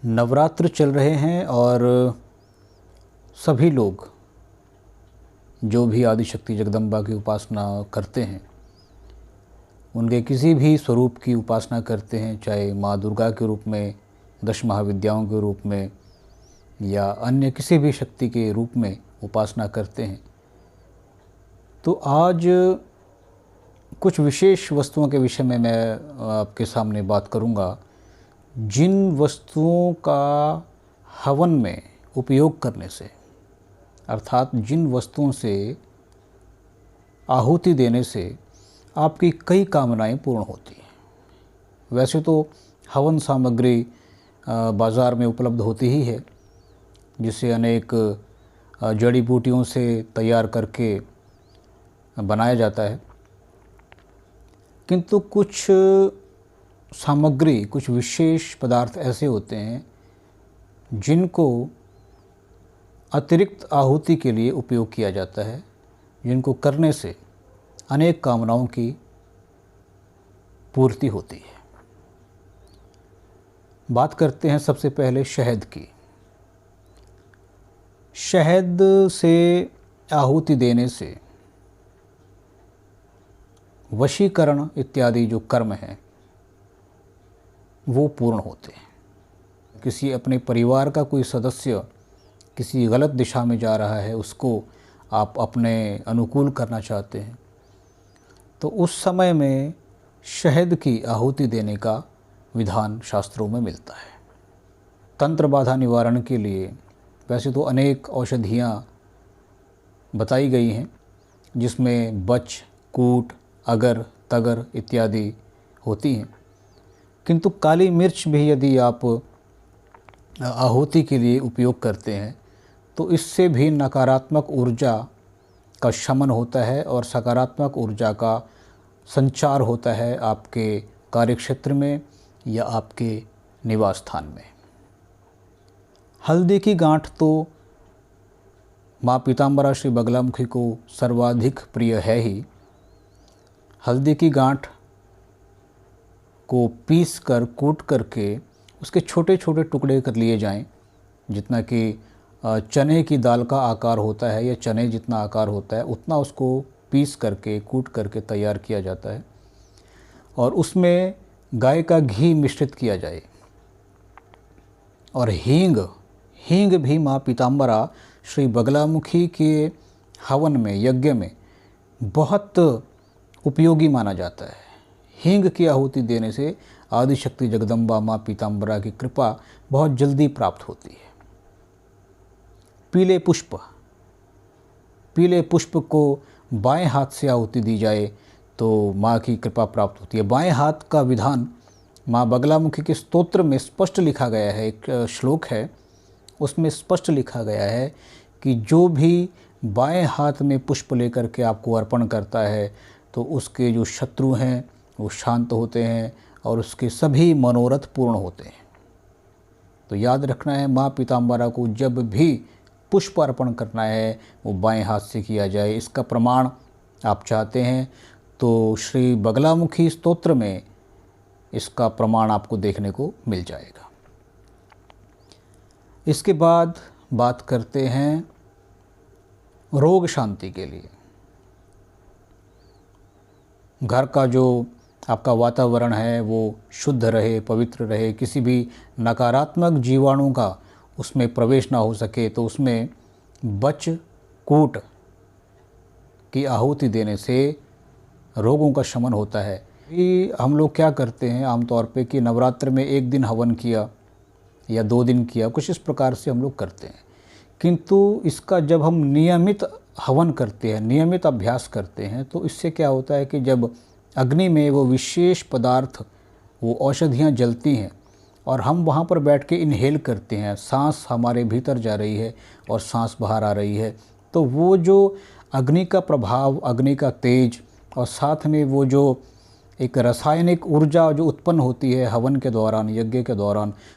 नवरात्र चल रहे हैं और सभी लोग जो भी आदिशक्ति जगदम्बा की उपासना करते हैं, उनके किसी भी स्वरूप की उपासना करते हैं, चाहे माँ दुर्गा के रूप में, 10 महाविद्याओं के रूप में या अन्य किसी भी शक्ति के रूप में उपासना करते हैं, तो आज कुछ विशेष वस्तुओं के विषय में मैं आपके सामने बात करूंगा, जिन वस्तुओं का हवन में उपयोग करने से, अर्थात जिन वस्तुओं से आहुति देने से आपकी कई कामनाएं पूर्ण होती हैं। वैसे तो हवन सामग्री बाज़ार में उपलब्ध होती ही है, जिसे अनेक जड़ी बूटियों से तैयार करके बनाया जाता है, किंतु कुछ सामग्री, कुछ विशेष पदार्थ ऐसे होते हैं जिनको अतिरिक्त आहुति के लिए उपयोग किया जाता है, जिनको करने से अनेक कामनाओं की पूर्ति होती है। बात करते हैं सबसे पहले शहद की। शहद से आहुति देने से वशीकरण इत्यादि जो कर्म हैं वो पूर्ण होते हैं। किसी अपने परिवार का कोई सदस्य किसी गलत दिशा में जा रहा है, उसको आप अपने अनुकूल करना चाहते हैं, तो उस समय में शहद की आहुति देने का विधान शास्त्रों में मिलता है। तंत्र बाधा निवारण के लिए वैसे तो अनेक औषधियाँ बताई गई हैं, जिसमें बच, कूट, अगर, तगर इत्यादि होती हैं, किंतु काली मिर्च भी यदि आप आहुति के लिए उपयोग करते हैं तो इससे भी नकारात्मक ऊर्जा का शमन होता है और सकारात्मक ऊर्जा का संचार होता है आपके कार्यक्षेत्र में या आपके निवास स्थान में। हल्दी की गांठ तो माँ पीताम्बरा श्री बगलामुखी को सर्वाधिक प्रिय है ही। हल्दी की गांठ को पीस कर, कूट करके उसके छोटे छोटे टुकड़े कर लिए जाएं, जितना कि चने की दाल का आकार होता है या चने जितना आकार होता है उतना उसको पीस करके, कूट करके तैयार किया जाता है और उसमें गाय का घी मिश्रित किया जाए। और हींग भी माँ पीताम्बरा श्री बगलामुखी के हवन में, यज्ञ में बहुत उपयोगी माना जाता है। हींग की आहुति देने से आदिशक्ति जगदम्बा माँ पीताम्बरा की कृपा बहुत जल्दी प्राप्त होती है। पीले पुष्प को बाएं हाथ से आहुति दी जाए तो माँ की कृपा प्राप्त होती है। बाएं हाथ का विधान माँ बगलामुखी के स्तोत्र में स्पष्ट लिखा गया है। एक श्लोक है, उसमें स्पष्ट लिखा गया है कि जो भी बाएं हाथ में पुष्प लेकर के आपको अर्पण करता है तो उसके जो शत्रु हैं वो शांत होते हैं और उसके सभी मनोरथ पूर्ण होते हैं। तो याद रखना है, माँ पीताम्बरा को जब भी पुष्प अर्पण करना है वो बाएं हाथ से किया जाए। इसका प्रमाण आप चाहते हैं तो श्री बगलामुखी स्तोत्र में इसका प्रमाण आपको देखने को मिल जाएगा। इसके बाद बात करते हैं रोग शांति के लिए। घर का जो आपका वातावरण है वो शुद्ध रहे, पवित्र रहे, किसी भी नकारात्मक जीवाणु का उसमें प्रवेश ना हो सके, तो उसमें बच, कूट की आहुति देने से रोगों का शमन होता है। ये हम लोग क्या करते हैं आमतौर पे कि नवरात्र में 1 दिन हवन किया या 2 दिन किया, कुछ इस प्रकार से हम लोग करते हैं, किंतु इसका जब हम नियमित हवन करते हैं, नियमित अभ्यास करते हैं, तो इससे क्या होता है कि जब अग्नि में वो विशेष पदार्थ, वो औषधियाँ जलती हैं और हम वहाँ पर बैठ के इनहेल करते हैं, सांस हमारे भीतर जा रही है और सांस बाहर आ रही है, तो वो जो अग्नि का प्रभाव, अग्नि का तेज और साथ में वो जो एक रासायनिक ऊर्जा जो उत्पन्न होती है हवन के दौरान, यज्ञ के दौरान,